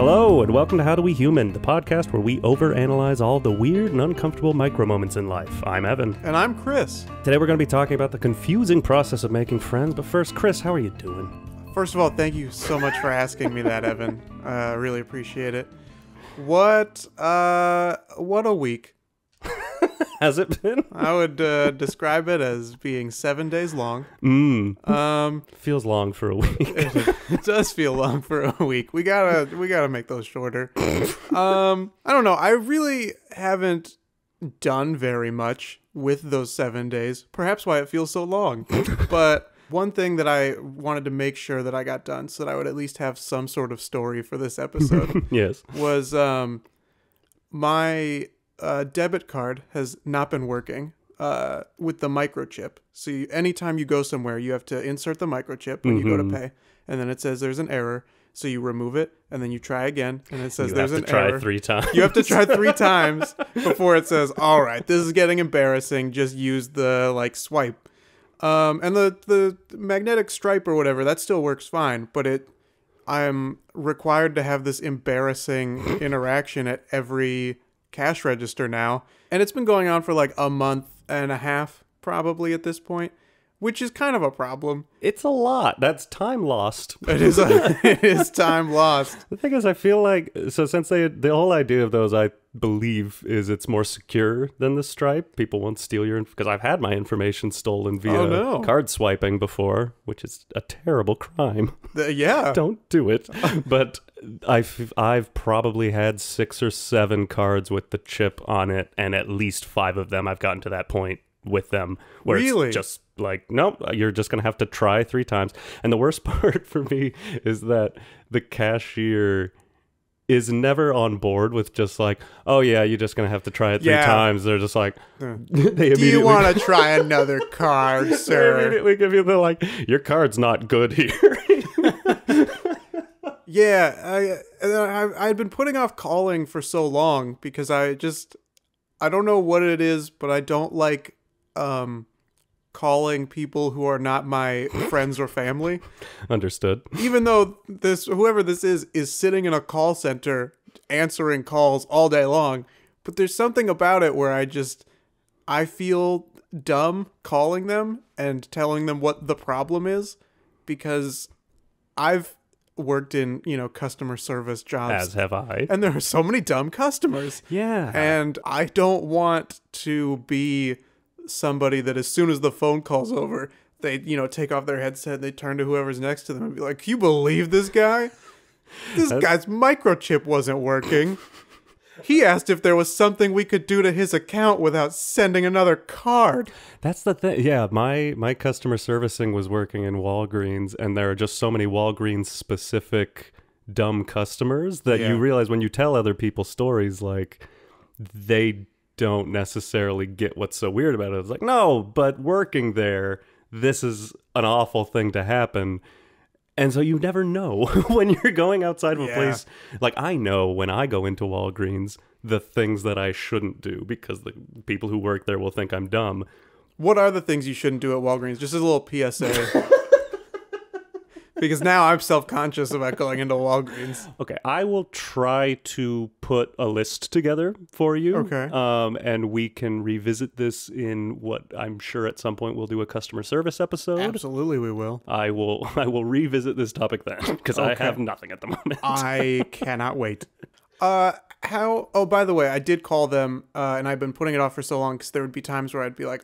Hello, and welcome to HowDoWeHuman, the podcast where we overanalyze all the weird and uncomfortable micro moments in life. I'm Evan. And I'm Chris. Today we're going to be talking about the confusing process of making friends, but first, Chris, how are you doing? First of all, thank you so much for asking me that, Evan. I really appreciate it. What a week. Has it been? I would describe it as being 7 days long. Feels long for a week. It does feel long for a week. We gotta make those shorter. I don't know. I really haven't done very much with those 7 days. Perhaps why it feels so long. But one thing that I wanted to make sure that I got done so that I would at least have some sort of story for this episode Yes. was my debit card has not been working with the microchip. So anytime you go somewhere, you have to insert the microchip when you go to pay. And then it says there's an error. So you remove it, and then you try again, and it says there's an error. You have to try 3 times. You have to try 3 times before it says, all right, this is getting embarrassing. Just use the, swipe. And the magnetic stripe or whatever, that still works fine. But I'm required to have this embarrassing interaction at every cash register now. And it's been going on for like a month and a half, probably at this point. Which is kind of a problem. It's a lot. That's time lost. It is time lost. The thing is, I feel like, so since the whole idea of those, I believe, is it's more secure than the stripe. People won't steal because I've had my information stolen via card swiping before, which is a terrible crime. Yeah. Don't do it. But I've probably had 6 or 7 cards with the chip on it, and at least 5 of them I've gotten to that point with them where it's just like, nope, you're just gonna have to try 3 times. And the worst part for me is that the cashier is never on board with just like, oh yeah, you're just gonna have to try it 3 times. They're just like, do you want to try another card, sir? They immediately give you the like, your card's not good here. Yeah, I've been putting off calling for so long because I don't know what it is, but I don't like calling people who are not my friends or family. Understood. Even though whoever this is sitting in a call center answering calls all day long, but there's something about it where I feel dumb calling them and telling them what the problem is, because I've worked in, customer service jobs. As have I. And there are so many dumb customers. Yeah. And I don't want to be somebody that as soon as the phone call's over, they, take off their headset, they turn to whoever's next to them and be like, can you believe this guy? This guy's microchip wasn't working. He asked if there was something we could do to his account without sending another card. That's the thing. Yeah, my customer servicing was working in Walgreens, and there are just so many Walgreens specific dumb customers that you realize when you tell other people stories, like, they don't necessarily get what's so weird about it. It's like, no, but working there, this is an awful thing to happen. And so you never know when you're going outside of a place. Like, I know when I go into Walgreens, the things that I shouldn't do because the people who work there will think I'm dumb. What are the things you shouldn't do at Walgreens? Just as a little PSA. Because now I'm self-conscious about going into Walgreens. Okay, I will try to put a list together for you. Okay. And we can revisit this in what I'm sure at some point we'll do a customer service episode. Absolutely, we will. I will revisit this topic then, because I have nothing at the moment. I cannot wait. By the way, I did call them, and I've been putting it off for so long because there would be times where I'd be like,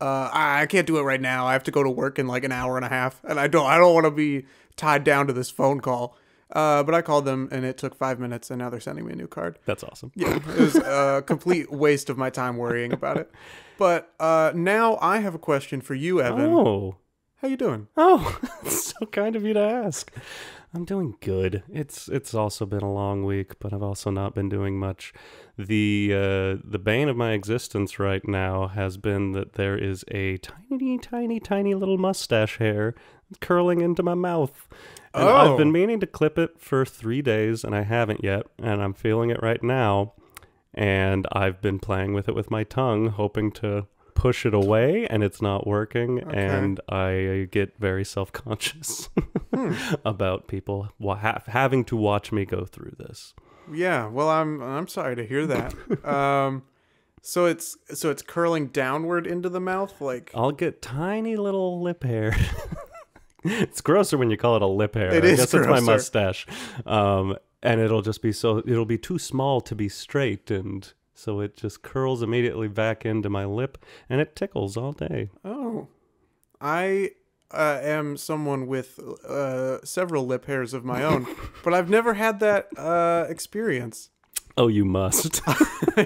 I can't do it right now. I have to go to work in like an hour and a half, and I don't want to be tied down to this phone call. But I called them, and it took 5 minutes, and now they're sending me a new card. That's awesome. Yeah, it was a complete waste of my time worrying about it. But now I have a question for you, Evan. Oh. How you doing? Oh, it's so kind of you to ask. I'm doing good. It's also been a long week, but I've also not been doing much. The bane of my existence right now has been that there is a tiny little mustache hair curling into my mouth. And I've been meaning to clip it for 3 days, and I haven't yet, and I'm feeling it right now. And I've been playing with it with my tongue, hoping to push it away, and it's not working, and I get very self-conscious. about people having to watch me go through this. Yeah, well, I'm sorry to hear that. So it's curling downward into the mouth, like I'll get tiny little lip hair. It's grosser when you call it a lip hair. It I is guess it's my grosser. mustache. And it'll be too small to be straight, and so it just curls immediately back into my lip, and it tickles all day. Oh, I am someone with several lip hairs of my own, but I've never had that experience. Oh, you must.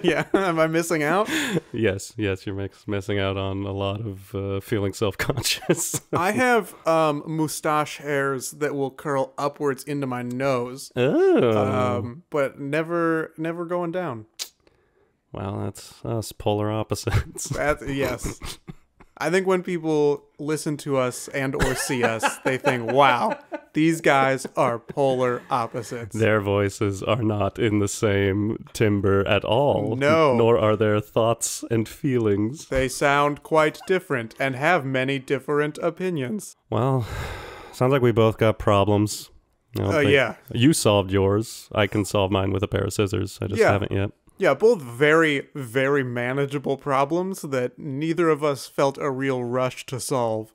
Yeah, am I missing out? Yes, you're missing out on a lot of feeling self-conscious. I have mustache hairs that will curl upwards into my nose, but never going down. Well, that's us polar opposites. Yes. I think when people listen to us and or see us, they think, wow, these guys are polar opposites. Their voices are not in the same timbre at all. No. Nor are their thoughts and feelings. They sound quite different and have many different opinions. Well, sounds like we both got problems. Yeah. You solved yours. I can solve mine with a pair of scissors. I just haven't yet. Yeah, both very, very manageable problems that neither of us felt a real rush to solve.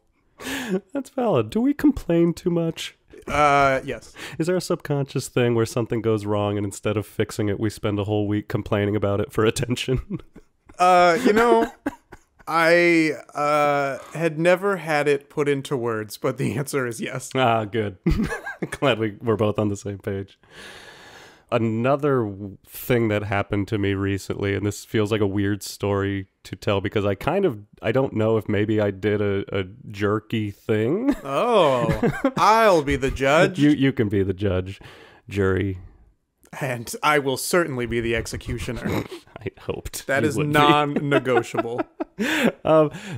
That's valid. Do we complain too much? Yes. Is there a subconscious thing where something goes wrong and instead of fixing it, we spend a whole week complaining about it for attention? I had never had it put into words, but the answer is yes. Ah, good. Glad we're both on the same page. Another thing that happened to me recently, and this feels like a weird story to tell because I don't know if maybe I did a jerky thing. Oh, I'll be the judge. You can be the judge, jury. And I will certainly be the executioner. I hoped. That is non-negotiable.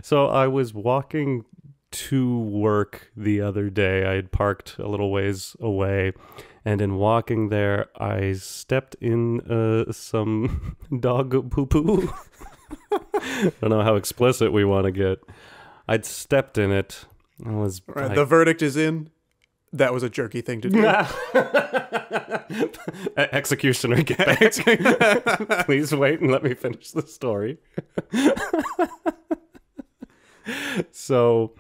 So I was walking to work the other day. I had parked a little ways away. And in walking there, I stepped in some dog poo-poo. I don't know how explicit we want to get. I'd stepped in it. The verdict is in. That was a jerky thing to do. Executioner, get back. Please wait and let me finish the story. So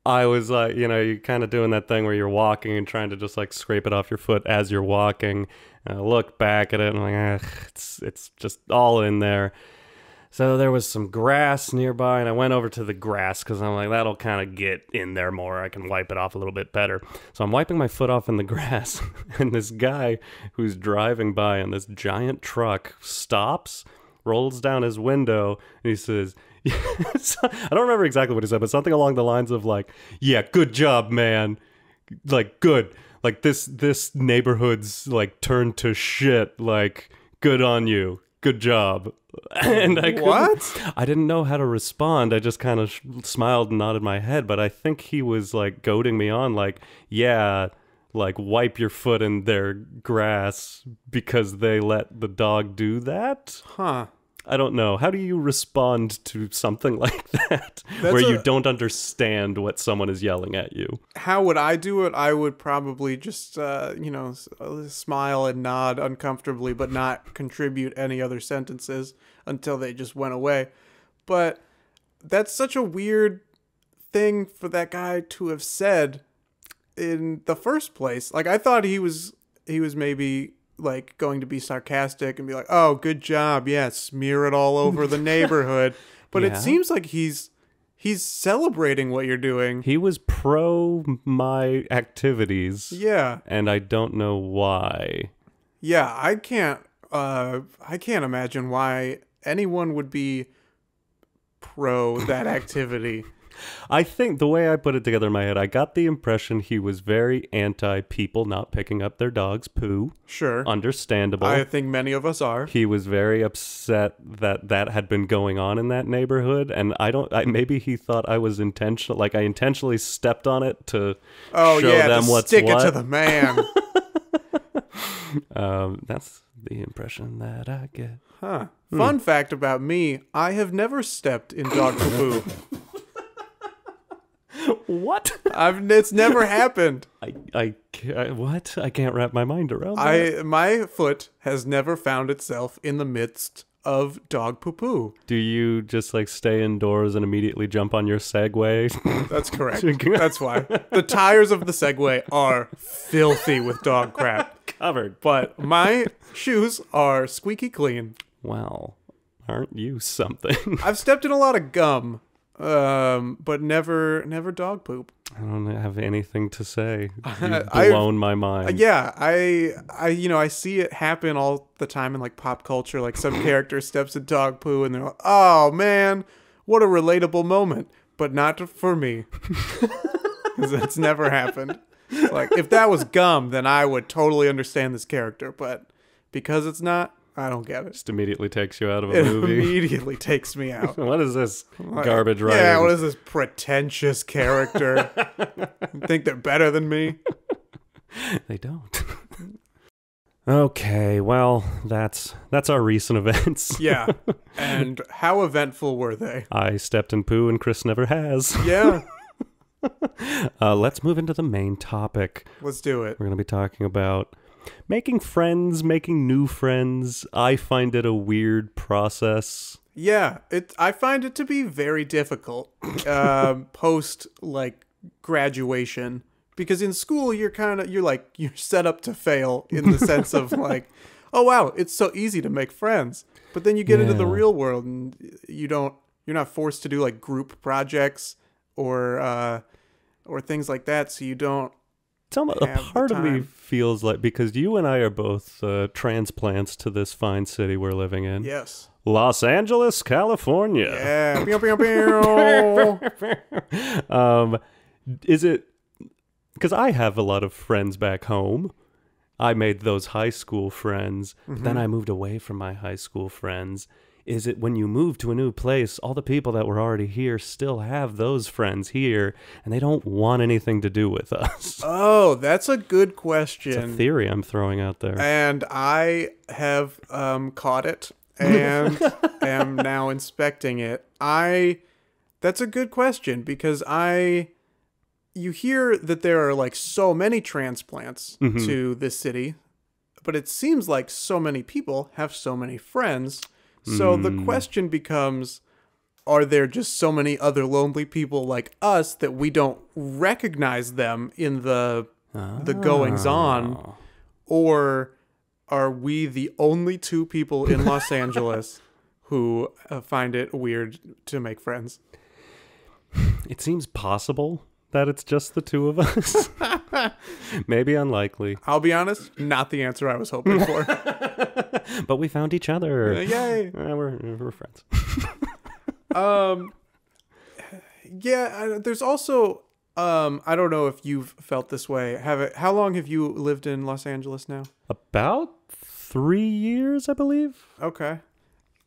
I was like, you're kind of doing that thing where you're walking and trying to just like scrape it off your foot as you're walking. And I look back at it and I'm like, it's just all in there. So there was some grass nearby and I went over to the grass because I'm like, that'll kind of get in there more. I can wipe it off a little bit better. So I'm wiping my foot off in the grass and this guy who's driving by in this giant truck stops, rolls down his window, and he says, I don't remember exactly what he said, but something along the lines of like, yeah, good job, man. Like, good. Like, this neighborhood's like turned to shit. Like, good on you. Good job. And I didn't know how to respond. I just kind of smiled and nodded my head, but I think he was like goading me on like, yeah, like wipe your foot in their grass because they let the dog do that. Huh. I don't know. How do you respond to something like that where you don't understand what someone is yelling at you? How would I do it? I would probably just, smile and nod uncomfortably, but not contribute any other sentences until they just went away. But that's such a weird thing for that guy to have said in the first place. Like, I thought he was maybe like going to be sarcastic and be like, oh, good job, yeah, smear it all over the neighborhood. But It seems like he's celebrating what you're doing. He was pro my activities. Yeah. And I don't know why. Yeah, I can't imagine why anyone would be pro that activity. I think the way I put it together in my head, I got the impression he was very anti-people not picking up their dog's poo. Sure. Understandable. I think many of us are. He was very upset that had been going on in that neighborhood, and maybe he thought I was intentional, like I intentionally stepped on it to show them what's stick what. It to the man. That's the impression that I get. Huh. Fun fact about me, I have never stepped in dog poo. What? It's never happened. What? I can't wrap my mind around that. My foot has never found itself in the midst of dog poo-poo. Do you just like stay indoors and immediately jump on your Segway? That's correct. That's why. The tires of the Segway are filthy with dog crap. Covered. But my shoes are squeaky clean. Well, aren't you something? I've stepped in a lot of gum, but never dog poop. I don't have anything to say. You've blown my mind. Yeah, I see it happen all the time in like pop culture. Like some character steps in dog poo and they're like, "Oh man, what a relatable moment," but not for me. Because that's never happened. Like if that was gum, then I would totally understand this character. But because it's not, I don't get it. Just immediately takes you out of a movie. It immediately takes me out. What is this garbage writing? Yeah, what is this pretentious character? Think they're better than me? They don't. Okay, well, that's our recent events. Yeah. And how eventful were they? I stepped in poo and Chris never has. Yeah. Let's move into the main topic. Let's do it. We're going to be talking about making friends, making new friends. I find it a weird process. Yeah, I find it to be very difficult post like graduation, because in school you're set up to fail in the sense of like, oh wow, it's so easy to make friends. But then you get into the real world and you're not forced to do like group projects or things like that, so you don't. A part of me feels like, because you and I are both transplants to this fine city we're living in. Yes. Los Angeles, California. Yeah. Pew, pew, pew. Is it... Because I have a lot of friends back home. I made those high school friends, but then I moved away from my high school friends. Is it when you move to a new place, all the people that were already here still have those friends here, and they don't want anything to do with us? Oh, that's a good question. It's a theory I'm throwing out there. And I have caught it and am now inspecting it. That's a good question, because you hear that there are like so many transplants to this city, but it seems like so many people have so many friends. So the question becomes, are there just so many other lonely people like us that we don't recognize them in the goings on? Or are we the only two people in Los Angeles who find it weird to make friends? It seems possible that it's just the two of us. Maybe unlikely. I'll be honest, not the answer I was hoping for. But we found each other. Yay. We're friends. Yeah, there's also, I don't know if you've felt this way. How long have you lived in Los Angeles now? About 3 years, I believe. Okay.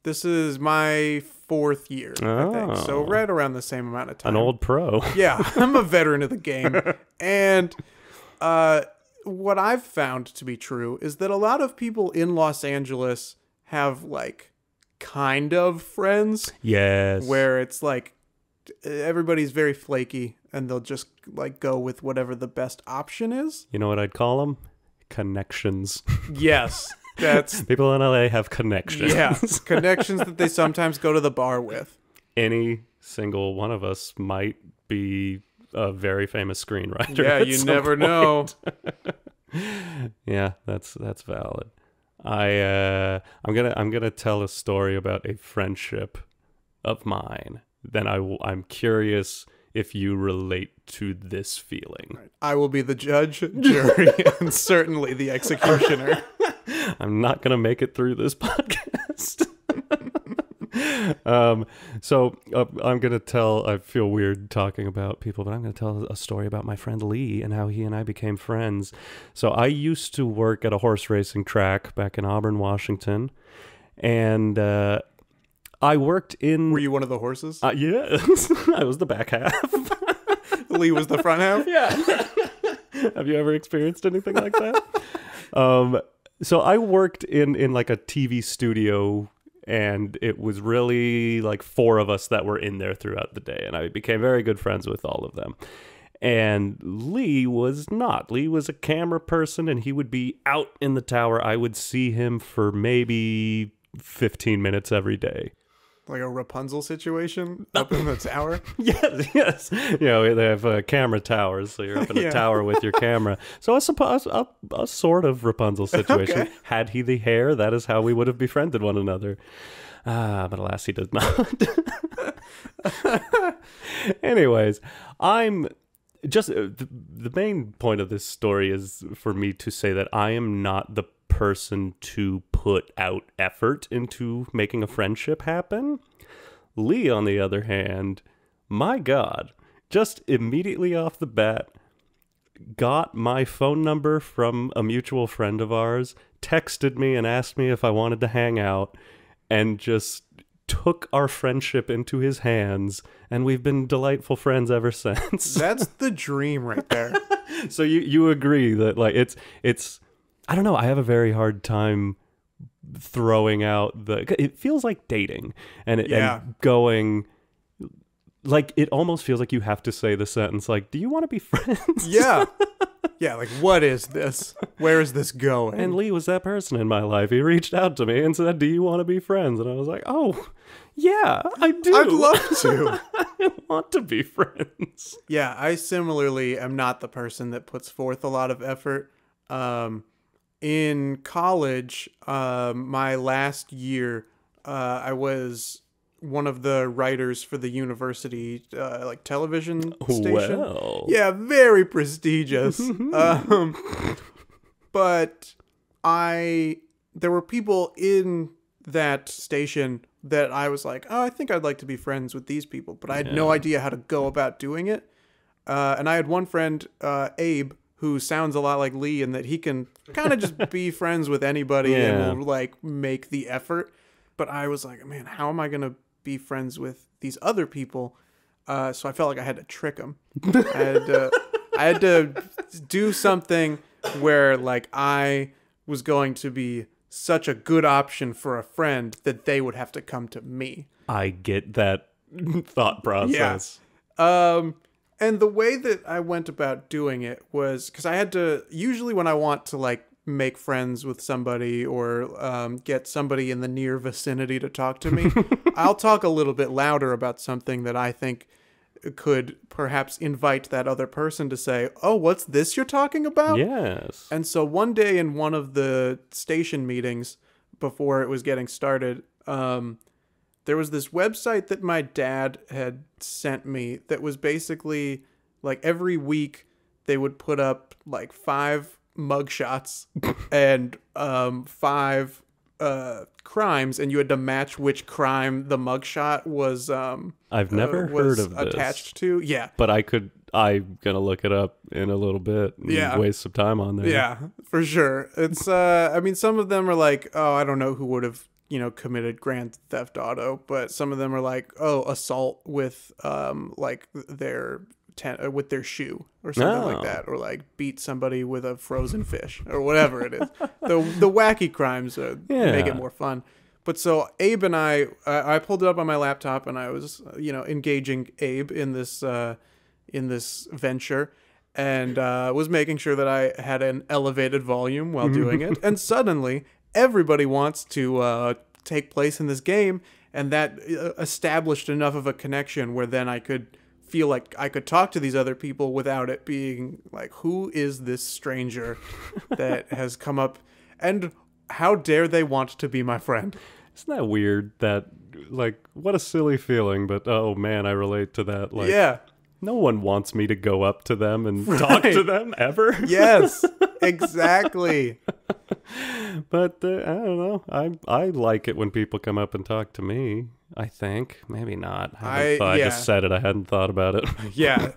This is my 4th year, I think. So right around the same amount of time. An old pro. Yeah, I'm a veteran of the game. And what I've found to be true is that a lot of people in Los Angeles have like kind of friends. Yes. Where it's like everybody's very flaky and they'll just like go with whatever the best option is. You know what I'd call them? Connections. Yes. That's people in LA have connections. Yeah, connections that they sometimes go to the bar with. Any single one of us might be a very famous screenwriter. Yeah, you never know. Yeah, that's valid. I'm gonna tell a story about a friendship of mine. Then I'm curious if you relate to this feeling. Right. I will be the judge, jury, and certainly the executioner. I'm not going to make it through this podcast. So I'm going to tell, I feel weird talking about people, but I'm going to tell a story about my friend Lee and how he and I became friends. So I used to work at a horse racing track back in Auburn, Washington. And I worked in... Were you one of the horses? Yeah. I was the back half. Lee was the front half? Yeah. Have you ever experienced anything like that? So I worked in like a TV studio And it was really like 4 of us that were in there throughout the day. And I became very good friends with all of them. And Lee was not. Lee was a camera person, and he would be out in the tower. I would see him for maybe 15 minutes every day. Like a Rapunzel situation up in the tower? Yes. They have camera towers, so you're up in a tower with your camera. So I suppose a sort of Rapunzel situation. Okay. Had he the hair, that is how we would have befriended one another. But alas, he does not. Anyways, I'm... Just the main point of this story is for me to say that I am not the person to put out effort into making a friendship happen. Lee, on the other hand, my God, just immediately off the bat, got my phone number from a mutual friend of ours, texted me and asked me if I wanted to hang out, and just took our friendship into his hands, and we've been delightful friends ever since. That's the dream right there. So you agree that like it's I don't know, I have a very hard time throwing out it feels like dating and going like it almost feels like you have to say the sentence like, do you want to be friends? Yeah. Yeah, like, what is this? Where is this going? And Lee was that person in my life. He reached out to me and said, do you want to be friends? And I was like, oh, yeah, I do. I'd love to. I want to be friends. Yeah, I similarly am not the person that puts forth a lot of effort. In college, my last year, I was one of the writers for the university like television station. Well. Yeah, very prestigious. But there were people in that station that I was like, oh, I think I'd like to be friends with these people, but I had no idea how to go about doing it. And I had one friend, Abe, who sounds a lot like Lee in that he can kind of just be friends with anybody and will like make the effort. But I was like, man, how am I going to be friends with these other people? So I felt like I had to trick them. I had to do something where like I was going to be such a good option for a friend that they would have to come to me. I get that thought process. Yeah. And the way that I went about doing it was because I had to, usually when I want to like make friends with somebody or get somebody in the near vicinity to talk to me, I'll talk a little bit louder about something that I think could perhaps invite that other person to say, oh, what's this you're talking about? Yes. And so one day in one of the station meetings before it was getting started, there was this website that my dad had sent me that was basically like every week they would put up like 5 mugshots and 5 crimes, and you had to match which crime the mugshot was. I've never heard of this. Attached to. Yeah, but I'm gonna look it up in a little bit. And waste some time on there. Yeah, for sure. It's I mean, some of them are like, oh, I don't know who would have committed Grand Theft Auto, but some of them are like, oh, assault with like with their shoe or something like that, or like beat somebody with a frozen fish or whatever it is. The wacky crimes make it more fun. But so Abe and I pulled it up on my laptop and I was engaging Abe in this venture and was making sure that I had an elevated volume while doing it. And suddenly everybody wants to take place in this game, and that established enough of a connection where then I could feel like I could talk to these other people without it being like, who is this stranger that has come up, and how dare they want to be my friend? Isn't that weird? That like, what a silly feeling, but oh man, I relate to that. Like, yeah. No one wants me to go up to them and talk to them ever. Yes, exactly. But I don't know. I like it when people come up and talk to me. I think maybe not. I just said it. I hadn't thought about it. Yeah.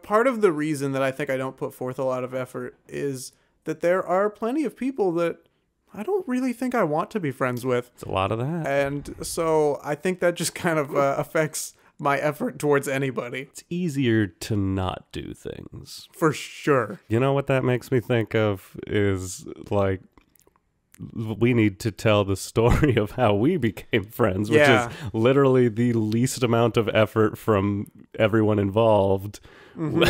Part of the reason that I think I don't put forth a lot of effort is that there are plenty of people that I don't really think I want to be friends with. It's a lot of that. And so I think that just kind of affects my effort towards anybody. It's easier to not do things. For sure. You know what that makes me think of is like we need to tell the story of how we became friends, which is literally the least amount of effort from everyone involved. We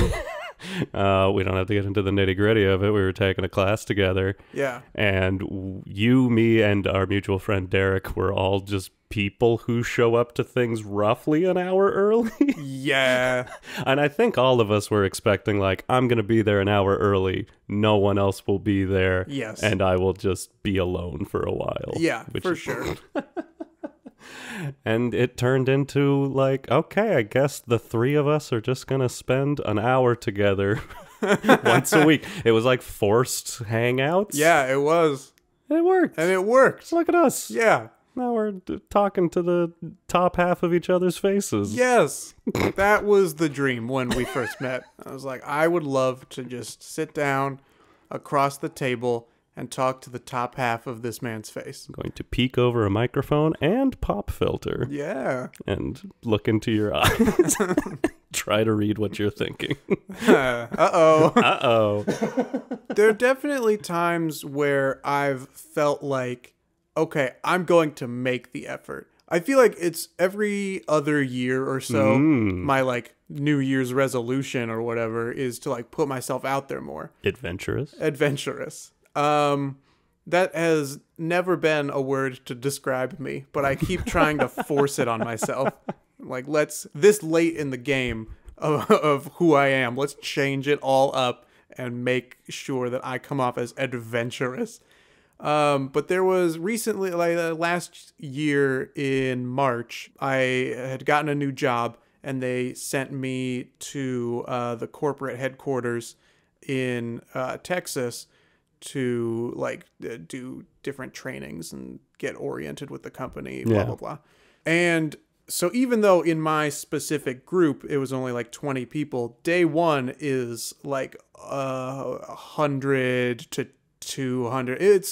don't have to get into the nitty-gritty of it. We were taking a class together. Yeah. And you, me, and our mutual friend Derek were all just people who show up to things roughly an hour early. Yeah. And I think all of us were expecting, like, I'm going to be there an hour early. No one else will be there. Yes. And I will just be alone for a while. Yeah, for sure. And it turned into like, okay, I guess the three of us are just going to spend an hour together once a week. It was like forced hangouts. Yeah, it was. It worked. And it worked. Look at us. Yeah. Now we're talking to the top half of each other's faces. Yes. That was the dream when we first met. I was like, I would love to just sit down across the table and talk to the top half of this man's face. I'm going to peek over a microphone and pop filter. Yeah. And look into your eyes. Try to read what you're thinking. Uh-oh. Uh-oh. There are definitely times where I've felt like, okay, I'm going to make the effort. I feel like it's every other year or so, my like New Year's resolution or whatever is to like put myself out there more. Adventurous. That has never been a word to describe me, but I keep trying to force it on myself. Like, this late in the game of who I am, let's change it all up and make sure that I come off as adventurous. But there was recently, like last year in March, I had gotten a new job and they sent me to the corporate headquarters in Texas to like do different trainings and get oriented with the company, blah, blah, blah. And so even though in my specific group, it was only like 20 people, day one is like 100 to 200.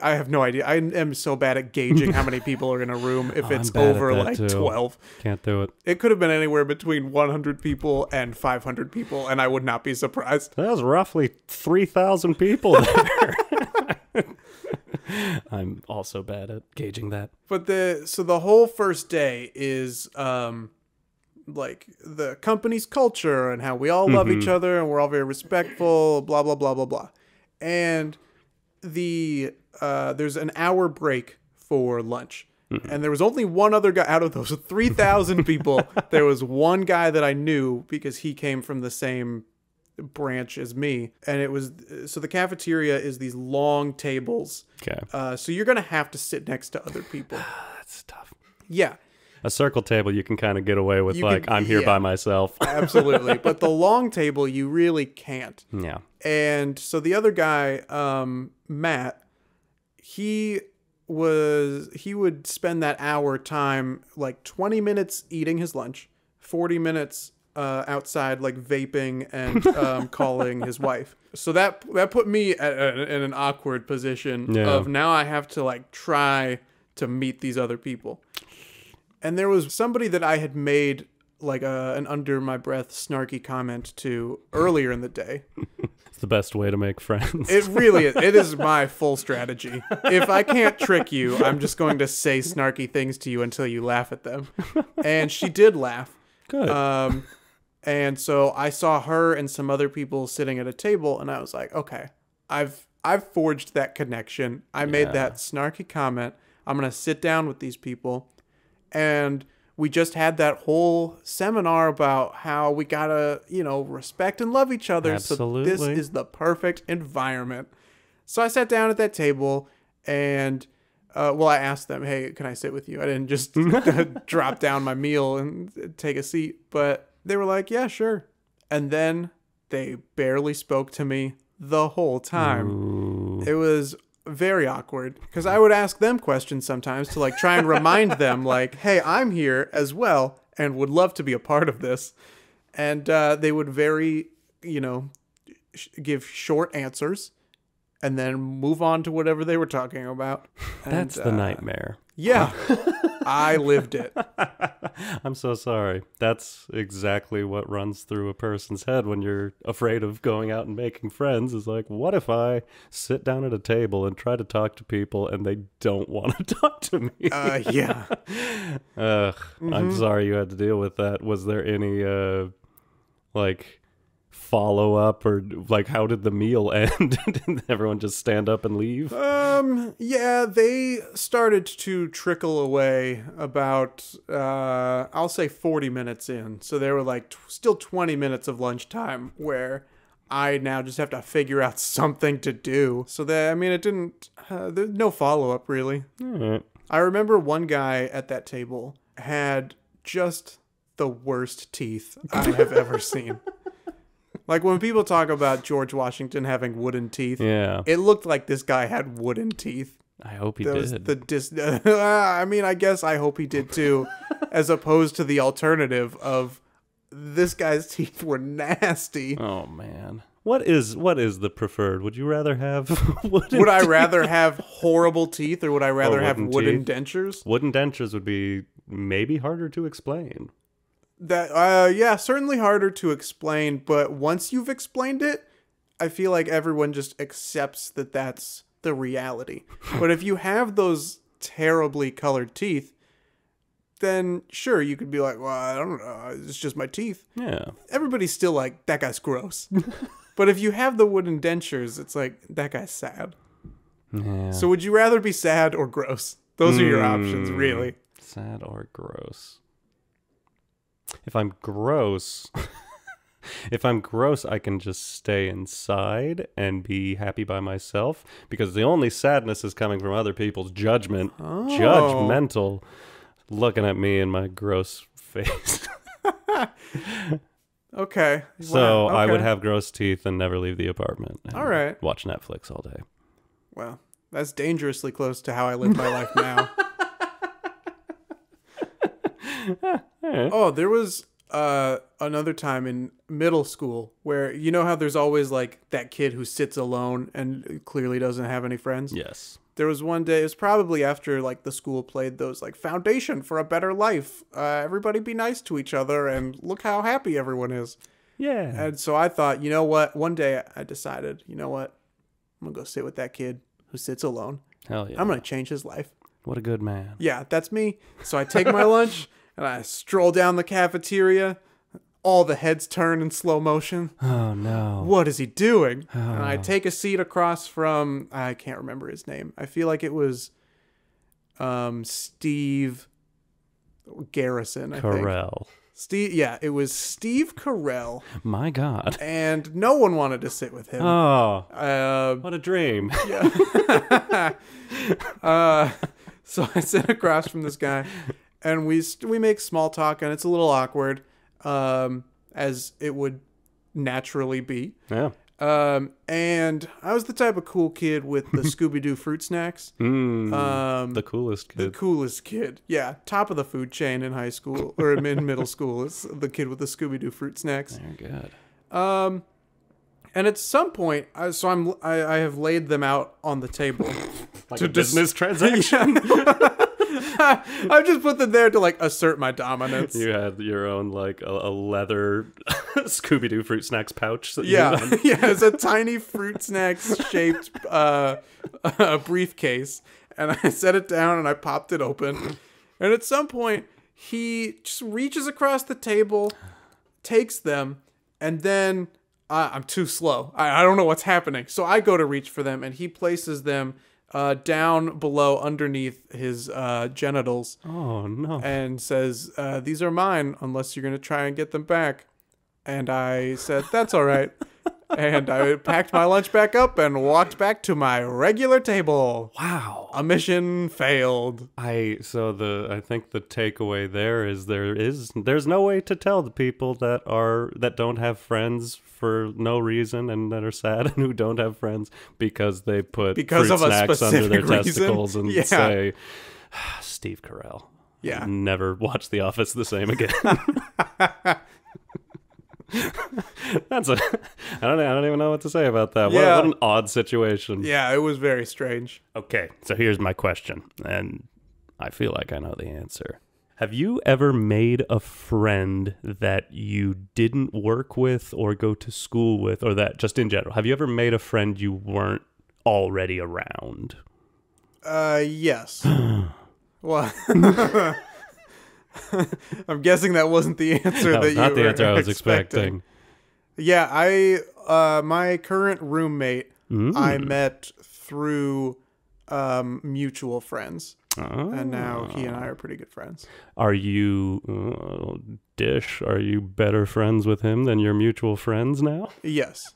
I have no idea. I am so bad at gauging how many people are in a room if it's over like too. 12. Can't do it. It could have been anywhere between 100 people and 500 people, and I would not be surprised. That was roughly 3,000 people there. I'm also bad at gauging that. But the whole first day is like the company's culture and how we all love each other and we're all very respectful, blah, blah, blah, blah, blah. And there's an hour break for lunch. And there was only one other guy out of those 3,000 people. There was one guy that I knew because he came from the same branch as me. And it was, so the cafeteria is these long tables. Okay. So you're going to have to sit next to other people. That's tough. Yeah. A circle table, you can kind of get away with I'm here by myself. Absolutely. But the long table, you really can't. Yeah. And so the other guy, Matt, he would spend that hour time, like 20 minutes eating his lunch, 40 minutes outside, like vaping and calling his wife. So that put me in an awkward position of now I have to like try to meet these other people. And there was somebody that I had made like an under my breath snarky comment to earlier in the day. It's the best way to make friends. It really is. It is my full strategy. If I can't trick you, I'm just going to say snarky things to you until you laugh at them. And she did laugh. Good. And so I saw her and some other people sitting at a table, and I was like, okay, I've forged that connection. I made that snarky comment. I'm going to sit down with these people. And we just had that whole seminar about how we gotta, respect and love each other. Absolutely. So this is the perfect environment. So I sat down at that table and, I asked them, hey, can I sit with you? I didn't just drop down my meal and take a seat, but they were like, yeah, sure. And then they barely spoke to me the whole time. Ooh. It was very awkward because I would ask them questions sometimes to like try and remind them like, hey, I'm here as well and would love to be a part of this. And they would very, give short answers and then move on to whatever they were talking about. That's the nightmare. Yeah. I lived it. I'm so sorry. That's exactly what runs through a person's head when you're afraid of going out and making friends. Is like, what if I sit down at a table and try to talk to people and they don't want to talk to me? Yeah. I'm sorry you had to deal with that. Was there any like follow up, or like how did the meal end? Did everyone just stand up and leave? Yeah, they started to trickle away about I'll say 40 minutes in. So there were like still 20 minutes of lunchtime where I now just have to figure out something to do. So that, I mean, it didn't there's no follow up really. All right. I remember one guy at that table had just the worst teeth I have ever seen. Like when people talk about George Washington having wooden teeth, Yeah. it looked like this guy had wooden teeth. I hope he That was did. I mean, I guess I hope he did too, as opposed to the alternative of this guy's teeth were nasty. Oh man. What is the preferred? Would you rather have wooden Would I teeth? rather have horrible teeth or would I rather have wooden wooden teeth? dentures? Wooden dentures would be maybe harder to explain. That yeah, certainly harder to explain, but once you've explained it, I feel like everyone just accepts that that's the reality. But if you have those terribly colored teeth, then sure, you could be like, well, I don't know, it's just my teeth. Yeah. Everybody's still like, that guy's gross. But if you have the wooden dentures, it's like, that guy's sad. Yeah. So would you rather be sad or gross? Those are your options, really. Sad or gross? If I'm gross, I can just stay inside and be happy by myself, because the only sadness is coming from other people's judgment. Oh. Judgmental, looking at me in my gross face. Okay. So Wow, I would okay. have gross teeth and never leave the apartment. And All right. watch Netflix all day. Well, that's dangerously close to how I live my life now. Oh, there was another time in middle school where, you know how there's always like that kid who sits alone and clearly doesn't have any friends? Yes. There was one day, it was probably after like the school played those like Foundation for a Better Life. Everybody be nice to each other and look how happy everyone is. Yeah. And so I thought, you know what? One day I decided, you know what? I'm going to go sit with that kid who sits alone. Hell yeah. I'm going to change his life. What a good man. Yeah, that's me. So I take my lunch and I stroll down the cafeteria. All the heads turn in slow motion. Oh, no. What is he doing? And I take a seat across from, I can't remember his name. I feel like it was Steve Garrison, I think. Carell. Steve, yeah, it was Steve Carell. My God. And no one wanted to sit with him. Oh, what a dream. So I sit across from this guy, and we make small talk, and it's a little awkward, as it would naturally be. Yeah. And I was the type of cool kid with the Scooby-Doo fruit snacks. The coolest kid. The coolest kid. Yeah, top of the food chain in high school, or in middle school, is the kid with the Scooby-Doo fruit snacks. Very good. And at some point, I have laid them out on the table. Like a business transaction. I've just put them there to like assert my dominance. You had your own like a leather Scooby-Doo fruit snacks pouch. That Yeah, you yeah, it's a tiny fruit snacks shaped briefcase, and I set it down and I popped it open. And at some point, he just reaches across the table, takes them, and then I'm too slow. I don't know what's happening, so I go to reach for them, and he places them down below underneath his genitals. Oh, no. And says, these are mine unless you're going to try and get them back. And I said, that's all right. And I packed my lunch back up and walked back to my regular table. Wow. A mission failed. I think the takeaway there is there's no way to tell the people that don't have friends for no reason and that are sad and who don't have friends because they put Because fruit of a snacks under their specific reason. testicles and Yeah. say, Steve Carell. Yeah. Never watch The Office the same again. I don't even know what to say about that. Yeah. What an odd situation. Yeah, it was very strange. Okay, so here's my question, and I feel like I know the answer. Have you ever made a friend that you didn't work with or go to school with, or that just in general? Have you ever made a friend you weren't already around? Yes. Well, I'm guessing that wasn't the answer That was not the were answer I was expecting. Yeah, my current roommate, I met through mutual friends. And now he and I are pretty good friends. Are you, are you better friends with him than your mutual friends now? Yes.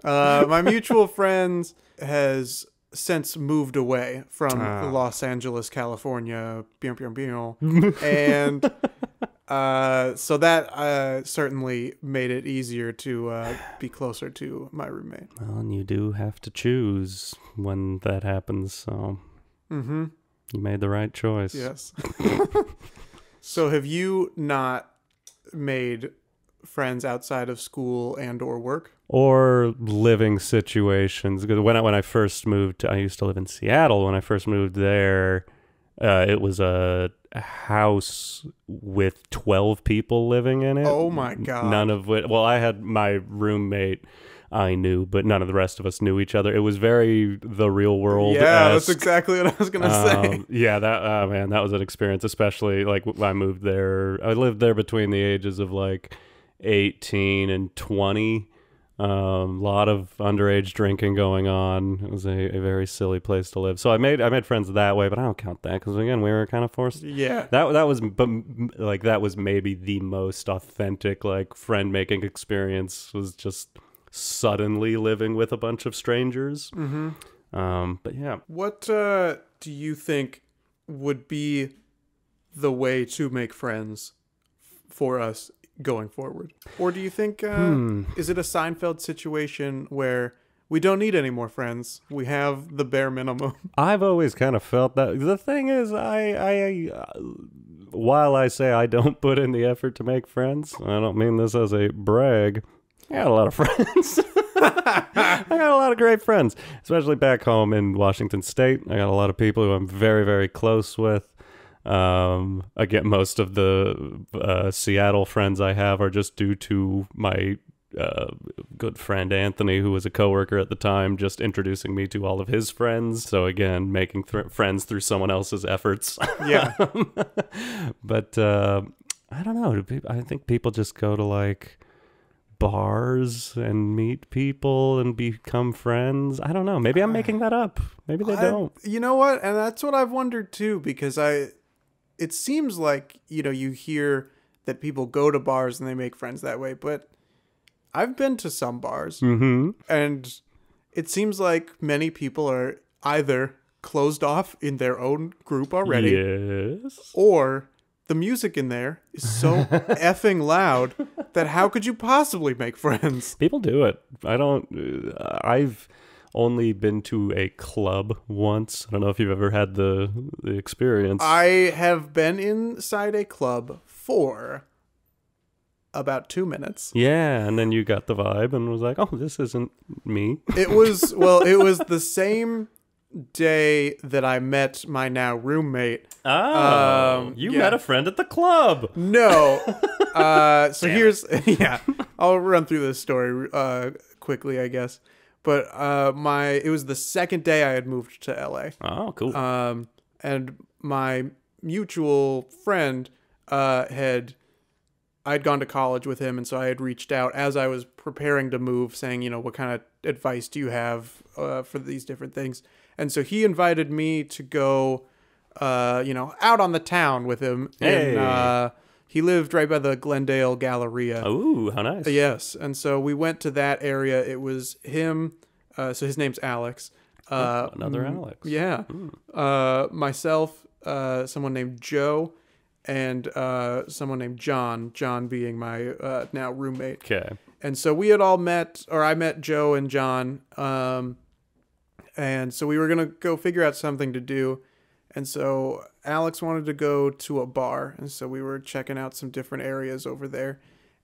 My mutual friends has since moved away from Los Angeles, California. And so that certainly made it easier to be closer to my roommate. Well, and you do have to choose when that happens, so... Mm-hmm. You made the right choice. Yes. So have you not made friends outside of school and or work? Or living situations. Because when I first moved, I used to live in Seattle. When I first moved there, it was a house with 12 people living in it. Oh my God. None of which, well, I had my roommate I knew, but none of the rest of us knew each other. It was very the real world. Yeah, that's exactly what I was gonna say. Yeah, that was an experience, especially like I moved there. I lived there between the ages of like 18 and 20. A lot of underage drinking going on. It was a very silly place to live. So I made friends that way, but I don't count that because again we were kind of forced. Yeah, that was maybe the most authentic like friend making experience. Was just suddenly living with a bunch of strangers. But yeah, what do you think would be the way to make friends for us going forward? Or do you think is it a Seinfeld situation where we don't need any more friends, we have the bare minimum? I've always kind of felt that. The thing is, I while I say I don't put in the effort to make friends, I don't mean this as a brag. I got a lot of friends. I got a lot of great friends, especially back home in Washington State. I got a lot of people who I'm very, very close with. Again, most of the Seattle friends I have are just due to my good friend Anthony, who was a coworker at the time, just introducing me to all of his friends. So again, making friends through someone else's efforts. Yeah. But I don't know. I think people just go to like bars and meet people and become friends. I don't know. Maybe I'm making that up. Maybe they don't. You know what? And that's what I've wondered too, because it seems like, you hear that people go to bars and they make friends that way, but I've been to some bars and it seems like many people are either closed off in their own group already, yes, or the music in there is so effing loud that how could you possibly make friends? People do it. I've only been to a club once. I don't know if you've ever had the experience. I have been inside a club for about 2 minutes. Yeah, and then you got the vibe and was like, oh, this isn't me. It was the same day that I met my now roommate. Oh, you met a friend at the club. No. So here's, I'll run through this story quickly, I guess. But it was the second day I had moved to LA. Oh, cool. And my mutual friend I'd gone to college with him, and so I had reached out as I was preparing to move, saying, what kind of advice do you have for these different things? And so he invited me to go, out on the town with him. Hey. And he lived right by the Glendale Galleria. Oh, how nice. Yes. And so we went to that area. It was him. So his name's Alex. Another Alex. Yeah. Myself, someone named Joe, and someone named John. John being my now roommate. Okay. And so we had all met, or I met Joe and John. And so we were going to go figure out something to do. And so Alex wanted to go to a bar. And so we were checking out some different areas over there.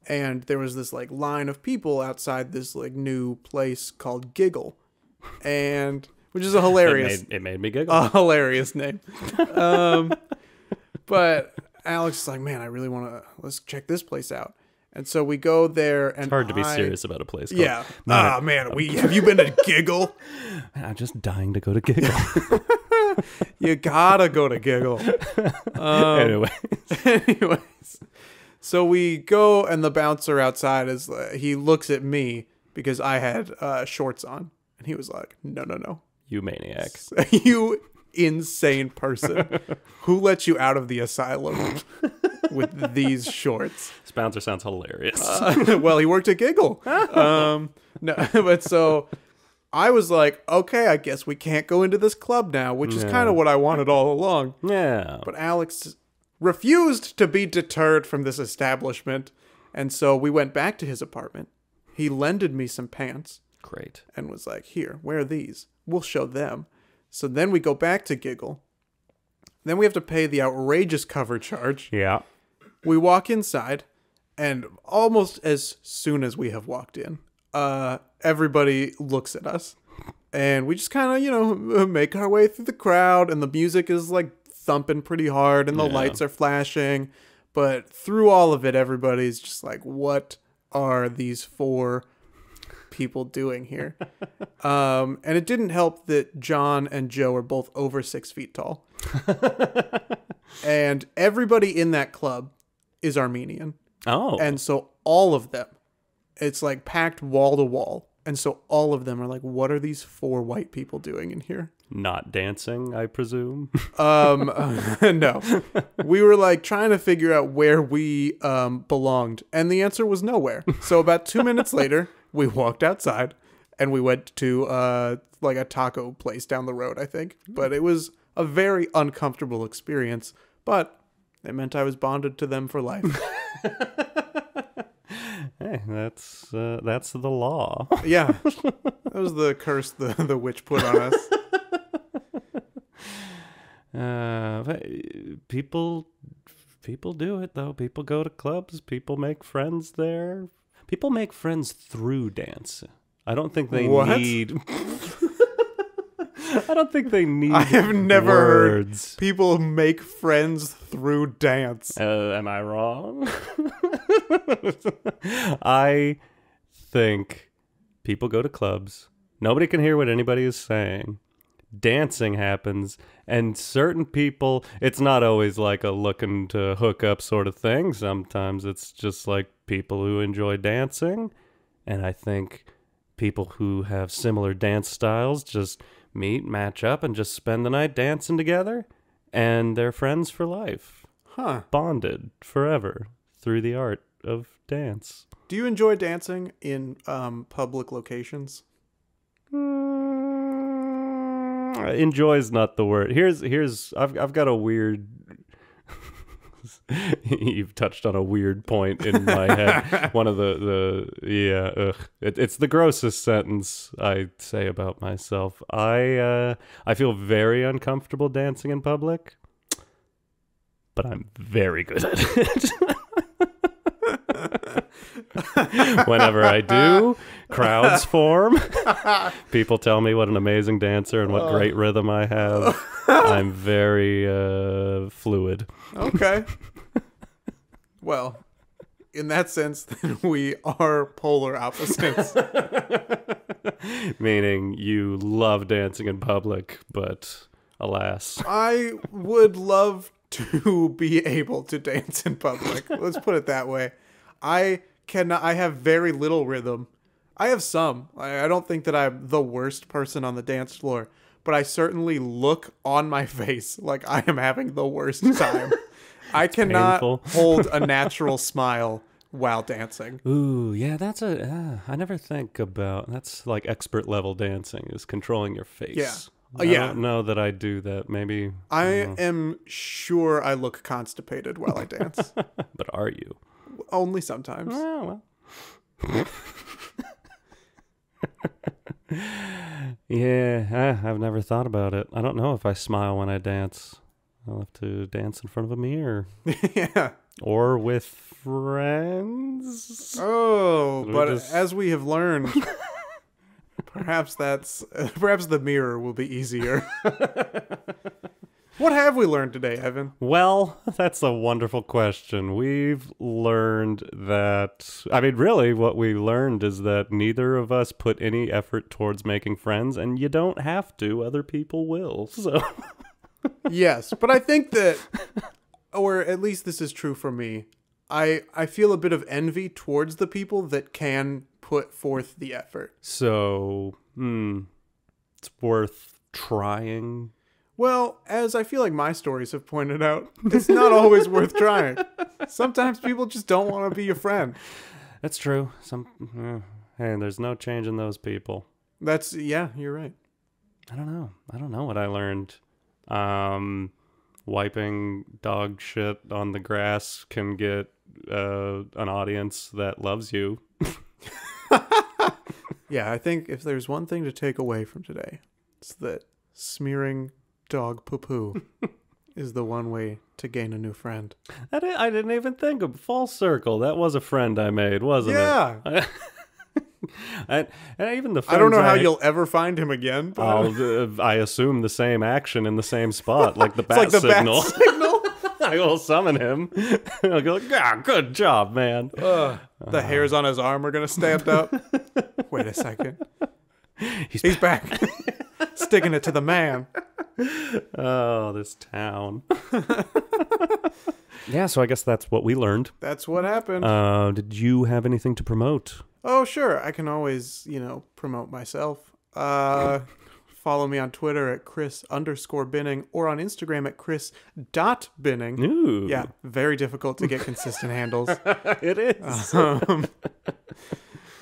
And there was this like line of people outside this like new place called Giggle. And which is a hilarious. It made me giggle. A hilarious name. But Alex is like, man, I really want to. Let's check this place out. And so we go there, and it's hard to be serious about a place. Yeah. Man, have you been to Giggle? Man, I'm just dying to go to Giggle. You gotta go to Giggle. Anyways, so we go, and the bouncer outside he looks at me because I had shorts on, and he was like, "No, you maniac, you insane person, who let you out of the asylum with these shorts?" This bouncer sounds hilarious. Well, he worked at Giggle. No, but so I was like, okay, I guess we can't go into this club now, which is kind of what I wanted all along. Yeah. But Alex refused to be deterred from this establishment, and so we went back to his apartment. He lended me some pants. Great. And was like, here, wear these. We'll show them. So then we go back to Giggle. Then we have to pay the outrageous cover charge. Yeah. We walk inside, and almost as soon as we have walked in, everybody looks at us. And we just kind of, make our way through the crowd, and the music is like thumping pretty hard, and the lights are flashing. But through all of it, everybody's just like, what are these four people doing here? And it didn't help that John and Joe are both over 6 feet tall. And everybody in that club is Armenian. Oh. And so all of them, it's like packed wall to wall. And so all of them are like, what are these four white people doing in here? Not dancing, I presume. No. We were like trying to figure out where we belonged. And the answer was nowhere. So about 2 minutes later, we walked outside and we went to like a taco place down the road, I think. But it was a very uncomfortable experience. But it meant I was bonded to them for life. Hey, that's the law. Yeah. That was the curse the witch put on us. People do it though. People go to clubs. People make friends there. People make friends through dance. I don't think they need. I don't think they need. I have never words. heard people make friends through dance. Am I wrong? I think people go to clubs. Nobody can hear what anybody is saying. Dancing happens, and certain people, it's not always like a looking to hook up sort of thing. Sometimes it's just like people who enjoy dancing, and I think people who have similar dance styles just meet, match up, and just spend the night dancing together, and they're friends for life. Huh. Bonded forever through the art of dance. Do you enjoy dancing in public locations? Enjoy is not the word. Here's I've got a weird. You've touched on a weird point in my head. One of it's the grossest sentence I say about myself. I feel very uncomfortable dancing in public, but I'm very good at it. Whenever I do, crowds form. People tell me what an amazing dancer and what great rhythm I have. I'm very fluid. Okay. Well, in that sense, then we are polar opposites. Meaning you love dancing in public, but alas. I would love to be able to dance in public. Let's put it that way. I have very little rhythm. I have some. I don't think that I'm the worst person on the dance floor, but I certainly look on my face like I am having the worst time. I cannot hold a natural smile while dancing. Ooh, yeah, that's I never think about, that's like expert level dancing, is controlling your face. Yeah. I don't know that I do that. Maybe. I am sure I look constipated while I dance. But are you? Only sometimes. Oh, well. Yeah, I've never thought about it. I don't know if I smile when I dance. I'll have to dance in front of a mirror. Yeah. Or with friends. Oh, but as we have learned, Perhaps perhaps the mirror will be easier. What have we learned today, Evan? Well, that's a wonderful question. We've learned that, I mean, really what we learned is that neither of us put any effort towards making friends, and you don't have to, other people will. So yes, but I think that, or at least this is true for me, I feel a bit of envy towards the people that can put forth the effort. So, it's worth trying. Well, as I feel like my stories have pointed out, it's not always worth trying. Sometimes people just don't want to be your friend. That's true. Hey, there's no change in those people. Yeah, you're right. I don't know what I learned. Wiping dog shit on the grass can get an audience that loves you. Yeah, I think if there's one thing to take away from today, it's that smearing dog poo-poo is the one way to gain a new friend. I didn't even think of full circle. That was a friend I made, wasn't it? Yeah. And even the friends I don't know how you'll ever find him again. But I assume the same action in the same spot, like the bat signal. Bat signal. I will summon him. I'll go, good job, man. The hairs on his arm are going to stand up. Wait a second. He's back. Sticking it to the man. Oh, this town. Yeah, so I guess that's what we learned. That's what happened. Did you have anything to promote? Oh, sure. I can always, promote myself. Follow me on Twitter at Chris_Binning or on Instagram at Chris.Binning. Ooh. Yeah, very difficult to get consistent handles. It is. You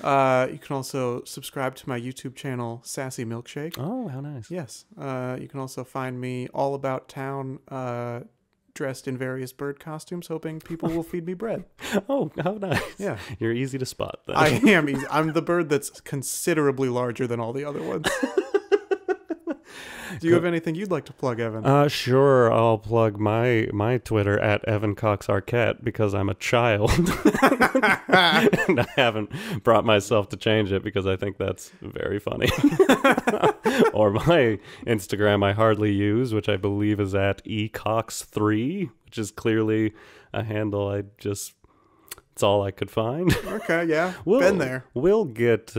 can also subscribe to my YouTube channel, Sassy Milkshake. Oh, how nice. Yes. You can also find me all about town, dressed in various bird costumes, hoping people will feed me bread. Oh, how nice. Yeah. You're easy to spot then. I am easy. I'm the bird that's considerably larger than all the other ones. Do you have anything you'd like to plug, Evan? Sure. I'll plug my Twitter at Evan Cox Arquette because I'm a child. And I haven't brought myself to change it because I think that's very funny. Or my Instagram I hardly use, which I believe is at ecox3, which is clearly a handle it's all I could find. Okay, yeah. Been there. We'll get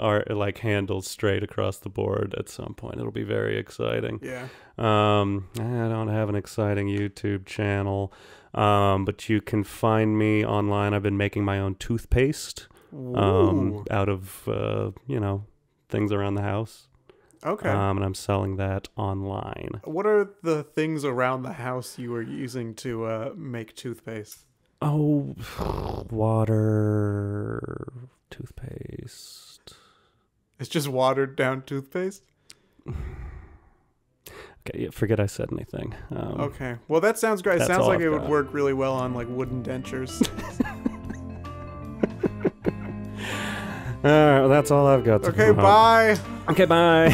our handles straight across the board at some point. It'll be very exciting. Yeah. I don't have an exciting YouTube channel, but you can find me online. I've been making my own toothpaste out of things around the house. Okay. And I'm selling that online. What are the things around the house you are using to make toothpaste? Oh, water, toothpaste. It's just watered down toothpaste? Okay, forget I said anything. Okay. Well, that sounds great. It sounds like it would work really well on wooden dentures. All right, well, that's all I've got to Okay, bye. Okay, bye.